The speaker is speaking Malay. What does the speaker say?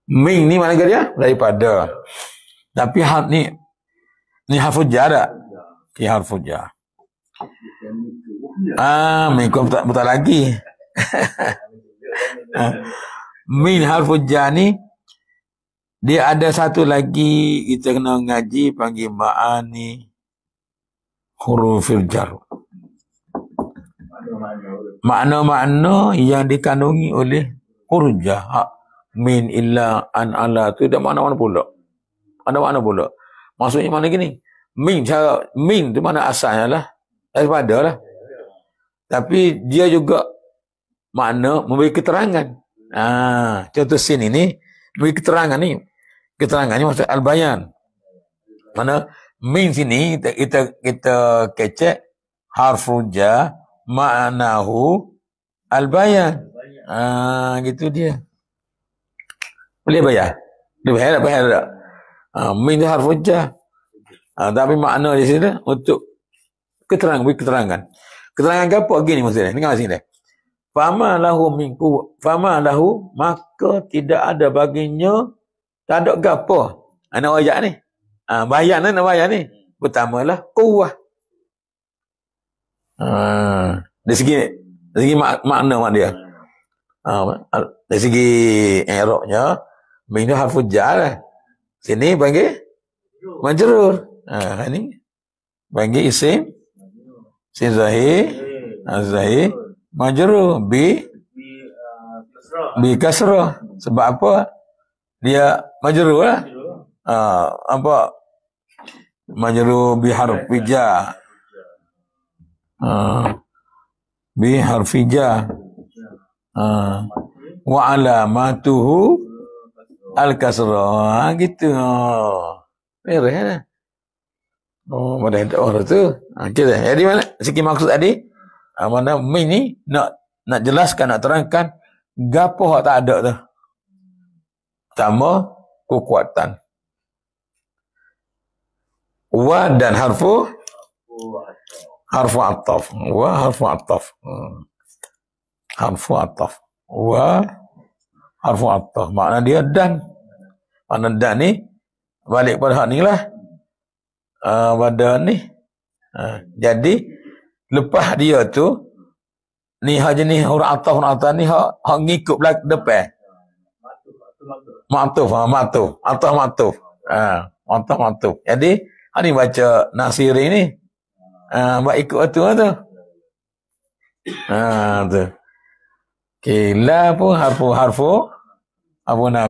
Min ni mana dia? Daripada. Tapi harf ni harful jar tak? Ki harful jar. Min kau betul lagi. Min harful jar ni dia ada satu lagi kita kena ngaji panggil ma'ani hurufil jar. Makna-makna yang dikandungi oleh huruf jar. Min, illa, an, ala tu dah mana-mana pula. Ada makna pula. Maksudnya mana gini? Min tu mana asalnya lah. Daripada lah. Tapi dia juga makna memberi keterangan. Contoh sin ini memberi keterangan ni. Keterangan ni maksud al-bayan. Mana min sini kita kecek harfu jar ma'nahu al-bayan. Gitu dia. Boleh bayar? Boleh bayar tak? Min tu harfu jar. Tapi makna di sini untuk keterangan, beri keterangan. Keterangan apa gini maksudnya? Dengar sini. Fama lahu min quwwah. Fama lahu, maka tidak ada baginya, tak ada gapo. Nak ayat ni. Bayan nak bayar ni. Pertamalah quwwah. Dari segi makna mak dia. Dari segi i'rabnya min tu harfu jar lah. Sini panggil majrur. Ni panggil isim zahir majrur bi kasrah. Sebab apa? Dia majrur lah. Apa? Majrur bi harfi jar. Bi harfi jar. Wa alamatuhu al-kasrah. Gitu. Beres lah. Pada orang tu. Okay, jadi mana? Segi maksud tadi. Mana min ni nak jelaskan, nak terangkan gapo hak tak ada tu. Pertama, kekuatan. Wa dan harfu ataf. Wa harfu ataf. Harfu ataf. Wa harfu ataf. Makna dia dan. Makna dan ni balik pada hak ni lah. Pada ni. Jadi lepas dia tu ni hak jenis huruf ataf ni hak ngikut belakang depan. Ma'tuf. Ataf ma'tuf. Jadi ni baca Nasiri ni. Buat ikut tu. Tu. Okay, la pun harfu apa nak